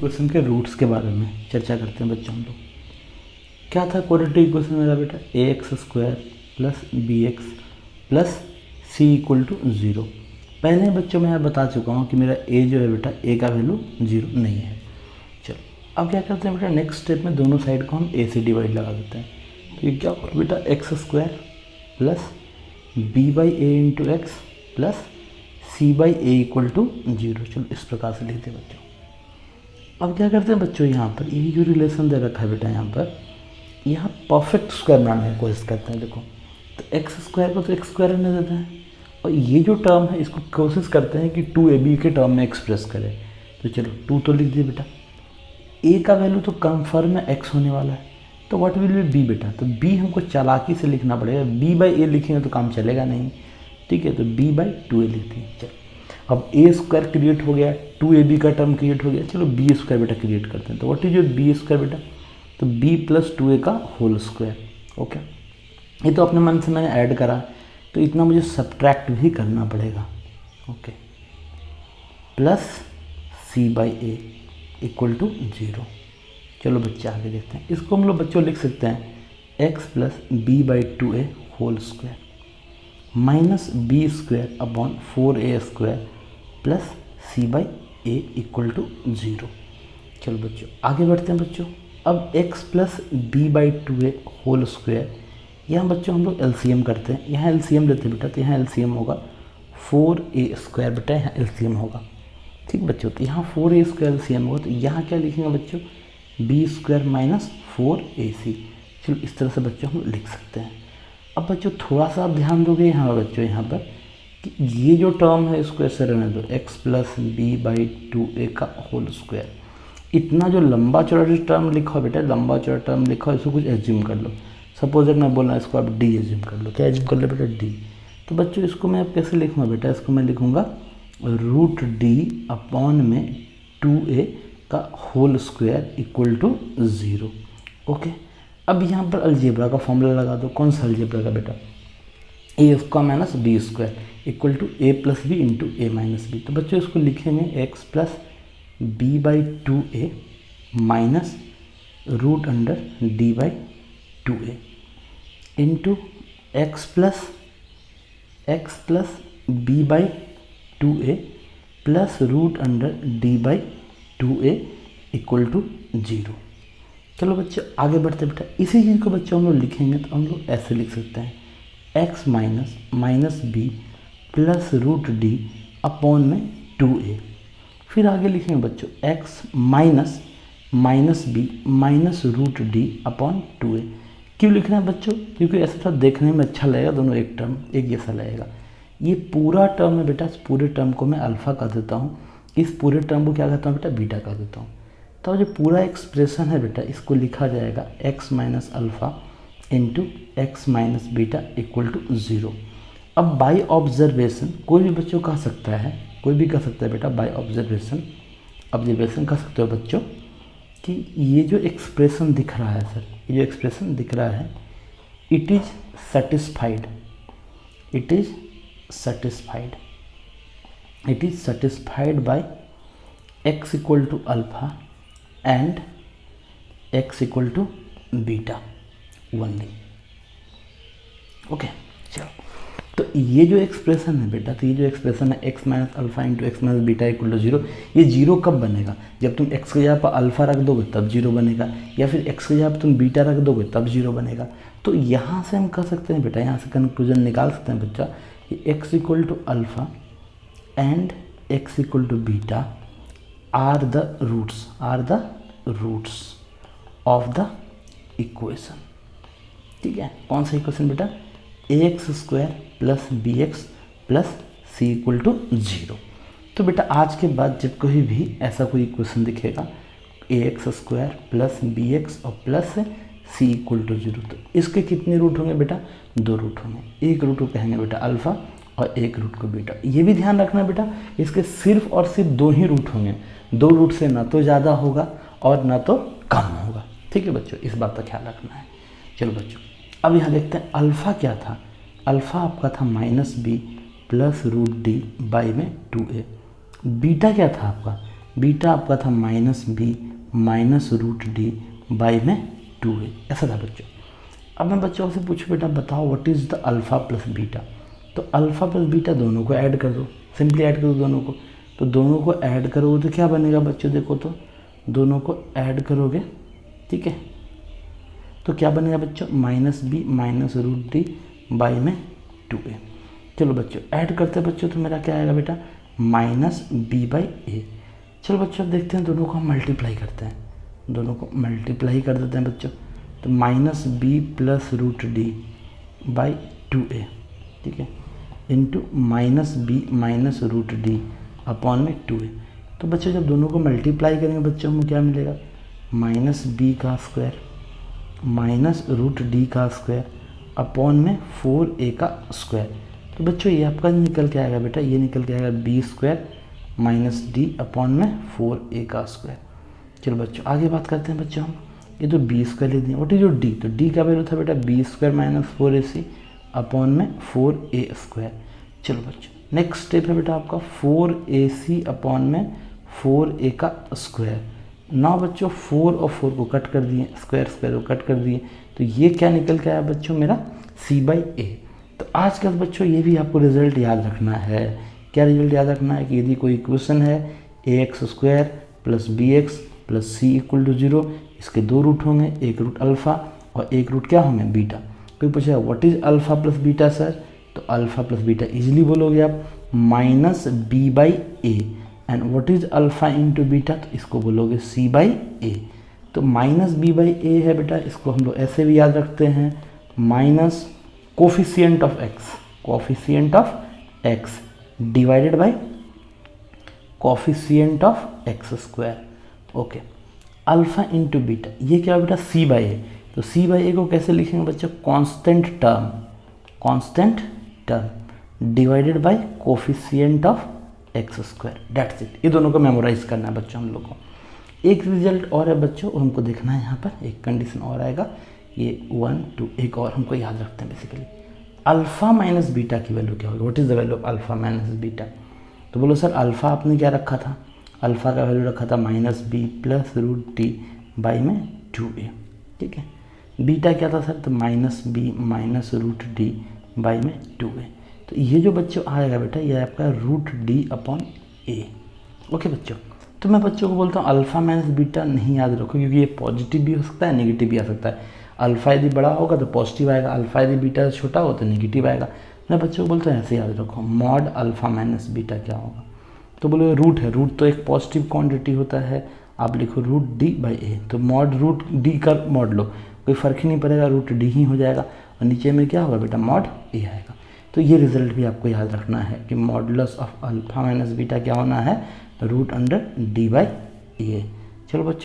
Equation के roots के बारे में चर्चा करते हैं बच्चों हम लोग। क्या था क्वाड्रेटिक इक्वेशन मेरा बेटा? A x square plus b x plus c equal to 0। पहले बच्चों मैं बता चुका हूँ कि मेरा ए जो है बेटा, ए का वैल्यू 0 नहीं है। चलो अब क्या करते हैं बेटा, नेक्स्ट स्टेप में दोनों साइड को हम ए से डिवाइड लगा देते हैं। तो ये क्या होगा बेटा, x square plus b by a into x plus c by a equal to 0। चलो इस प्रकार से लिखते हैं बच्चों। अब क्या करते हैं बच्चों, यहाँ पर ये जो रिलेशन दे रखा है बेटा, यहाँ परफेक्ट स्क्वायर बनाने की कोशिश करते हैं। देखो तो एक्स स्क्वायर को तो एक्स स्क्वायर रहने देते हैं, और ये जो टर्म है इसको कोशिश करते हैं कि 2ab के टर्म में एक्सप्रेस करें। तो चलो 2 तो लिख दिए बेटा। ए का वैल्यू तो कन्फर्म है एक्स होने वाला है, तो व्हाट विल बी बी बेटा? तो बी हमको चालाकी से लिखना पड़ेगा। बी बाई ए लिखेंगे तो काम चलेगा नहीं, ठीक है। तो बी बाई 2a लिख दिए। चलो अब ए स्क्वायर क्रिएट हो गया, 2ab का टर्म क्रिएट हो गया। चलो बी स्क्वायर बेटा क्रिएट करते हैं। तो what is your b square बेटा? तो b प्लस 2a का होल स्क्वायर। ओके, ये तो अपने मन से मैंने ऐड करा, तो इतना मुझे सब्ट्रैक्ट भी करना पड़ेगा। Okay, plus c by a equal to 0। चलो बच्चे आगे देखते हैं। इसको हम लोग बच्चों लिख सकते हैं x plus b by 2a whole square minus b square upon 4a square plus c by a equal to 0। चलो बच्चों आगे बढ़ते हैं बच्चों। अब x plus b by 2a whole square, यहाँ बच्चों हम लोग एलसीएम करते हैं। यहाँ एलसीएम लेते हैं बेटा, तो यहाँ एलसीएम होगा 4a स्क्वायर बेटा, यहाँ एलसीएम होगा, ठीक बच्चों। तो यहाँ 4a स्क्वायर एलसीएम होगा, तो यहाँ क्या लिखेंगे बच्चों, b स्क्वायर माइनस 4ac। चलो इस तरह से बच्चों हम लिख सकते हैं। अब बच्चों थोड़ा सा आप ध्यान दोगे यहाँ बच्चों, यहाँ पर कि ये जो टर्म है इसको ऐसे रहने दो, x plus b by 2a का होल स्क्वायर। इतना जो लंबा चौड़ा जो टर्म लिखा बेटा, लंबा चौड़ा टर्म लिखा, इसको कुछ एज्यूम कर लो। सपोज मैं बोलना इसको आप डी एज्यूम कर लो। क्या एज्यूम कर लो बेटा? डी। तो बच्चों इसको मैं अब कैसे लिखूँगा बेटा? इसको मैं लिखूँगा रूट डी अपॉन में 2a का whole square equal to 0। Okay, अब यहाँ पर अलजेब्रा का फॉर्मूला लगा दो। कौन सा अलजेब्रा का बेटा? A square minus b square equal to a plus b into a minus b. तो बच्चों इसको लिखेंगे x plus b by 2a minus root under D by 2a into x plus b by 2a plus root under D by 2a equal to 0। चलो बच्चों आगे बढ़ते बेटा। इसी चीज़ को बच्चों हम लोग लिखेंगे तो हम लोग ऐसे लिख सकते हैं x minus b plus root D upon में 2a। फिर आगे लिखेंगे बच्चों x minus b minus root D upon 2a। क्यों लिखना है बच्चों? क्योंकि ऐसा था देखने में अच्छा लगेगा, दोनों एक टर्म एक जैसा लगेगा। ये पूरा टर्म है बेटा, इस पूरे टर्म को मैं अल्फ़ा कर देता हूँ, इस पूरे टर्म को क्या करता हूँ बेटा? बीटा कर देता हूँ। तो जो पूरा एक्सप्रेशन है बेटा, इसको लिखा जाएगा x minus alpha into x minus beta equal to 0। अब बाई ऑब्जर्वेशन कोई भी बच्चों कह सकता है, कोई भी कह सकता है बेटा बाय ऑब्जर्वेशन कह सकते हो बच्चों कि ये जो एक्सप्रेशन दिख रहा है सर, ये जो एक्सप्रेशन दिख रहा है it is satisfied by x equal to alpha and x equal to beta only. Okay, चलो तो ये जो एक्सप्रेशन है बेटा, तो ये जो एक्सप्रेशन है x minus alpha into x minus beta equal to 0, ये 0 कब बनेगा? जब तुम x के जगह पर अल्फ़ा रख दोगे तब 0 बनेगा, या फिर x के जगह पर तुम बीटा रख दोगे तब 0 बनेगा। तो यहाँ से हम कह सकते हैं बेटा, यहाँ से कंक्लूजन निकाल सकते हैं बच्चा कि x equal to alpha and x equal to beta are the roots of the equation. ठीक है, कौन सा इक्वेशन बेटा? ax square plus b x plus c equal to 0। तो बेटा आज के बाद जब कभी भी ऐसा कोई इक्वेशन दिखेगा ax square plus b x और प्लस सी इक्वल टू 0, तो इसके कितने रूट होंगे बेटा? 2 रूट होंगे। एक रूट को कहेंगे बेटा अल्फ़ा और एक रूट को बीटा। ये भी ध्यान रखना बेटा, इसके सिर्फ और सिर्फ 2 ही रूट होंगे। 2 रूट से ना तो ज़्यादा होगा और ना तो कम होगा। ठीक है बच्चों, इस बात का ख्याल रखना है। चलो बच्चों अब यहाँ देखते हैं अल्फ़ा क्या था। अल्फ़ा आपका था minus b plus root D by में 2a। बीटा क्या था आपका? बीटा आपका था -b minus root D by में 2a, ऐसा था बच्चों। अब मैं बच्चों से पूछूं बेटा बताओ what is the alpha plus beta. तो अल्फ़ा प्लस बीटा दोनों को ऐड कर दो, सिंपली ऐड कर दो दोनों को। तो दोनों को ऐड करोगे तो क्या बनेगा बच्चों, देखो तो दोनों को ऐड करोगे, ठीक है, तो क्या बनेगा बच्चों, -b minus root D by में 2a। चलो बच्चों ऐड करते हैं बच्चों, तो मेरा क्या आएगा बेटा, -b/a। चलो बच्चों देखते हैं, दोनों को हम मल्टीप्लाई करते हैं, दोनों को मल्टीप्लाई कर देते हैं बच्चों। तो -b plus root D by 2a, ठीक है, into -b minus root D upon में 2a। तो बच्चों जब दोनों को मल्टीप्लाई करेंगे बच्चों में क्या मिलेगा, -b का स्क्वायर माइनस रूट डी का स्क्वायर अपॉन में 4a का स्क्वायर। तो बच्चों ये आपका निकल के आएगा बेटा, ये निकल के आएगा b square minus D upon में 4a का स्क्वायर। चलो बच्चों आगे बात करते हैं बच्चों हम, ये तो b स्क्वायर ले दिए, व्हाट इज जो d, तो d का वैल्यू था बेटा b square minus 4ac upon में 4a स्क्वायर। चलो बच्चों नेक्स्ट स्टेप है बेटा आपका 4ac अपॉन में 4a का स्क्वायर। ना बच्चों 4 और 4 को कट कर दिए, स्क्वायर स्क्वायर को कट कर दिए, तो ये क्या निकल के आया बच्चों मेरा c/a। तो आज कल बच्चों ये भी आपको रिजल्ट याद रखना है। क्या रिजल्ट याद रखना है कि यदि कोई इक्वेशन है ax square plus bx plus c equal to 0, इसके दो रूट होंगे, एक रूट अल्फ़ा और एक रूट क्या होंगे बीटा। कोई पूछेगा what is alpha plus beta sir, तो अल्फ़ा प्लस बीटा इजीली बोलोगे आप -b/a, and what is alpha into beta, तो इसको बोलोगे c/a। तो -b/a है बेटा, इसको हम लोग ऐसे भी याद रखते हैं, minus coefficient of x divided by coefficient of x square. Okay, alpha into beta, ये क्या बेटा c/a। तो c/a को कैसे लिखेंगे बच्चों, constant term divided by coefficient of x square, that's it. ये दोनों को मेमोराइज करना है बच्चों हम लोग को। एक रिजल्ट और है बच्चों, हमको देखना है यहाँ पर, एक कंडीशन और आएगा, ये 1 2 एक और हमको याद रखते हैं बेसिकली। अल्फ़ा माइनस बीटा की वैल्यू क्या होगी, what is the value of alpha minus beta. तो बोलो सर अल्फ़ा आपने क्या रखा था, अल्फ़ा का वैल्यू रखा था -b plus root D by में 2a, ठीक है। बीटा क्या था सर, तो -b minus root D by में 2a। तो ये जो बच्चों आएगा बेटा, ये आपका root D upon a। Okay बच्चों, तो मैं बच्चों को बोलता हूँ अल्फ़ा माइनस बीटा नहीं याद रखो, क्योंकि ये पॉजिटिव भी हो सकता है, नेगेटिव भी आ सकता है। अल्फ़ा यदि बड़ा होगा तो पॉजिटिव आएगा, अल्फ़ा यदि बीटा छोटा हो तो नेगेटिव आएगा। मैं बच्चों को बोलता हूँ ऐसे याद रखो, मॉड अल्फ़ा माइनस बीटा क्या होगा। तो बोलो रूट है, रूट तो एक पॉजिटिव क्वांटिटी होता है, आप लिखो रूट डी बाई ए। तो मॉड रूट डी का मॉड लो, कोई फ़र्क ही नहीं पड़ेगा, रूट डी ही हो जाएगा, और नीचे में क्या होगा बेटा, मॉड ए आएगा। तो ये रिजल्ट भी आपको याद रखना है कि modulus of alpha minus beta क्या होना है, रूट अंडर डी बाई ए। चलो बच्चों।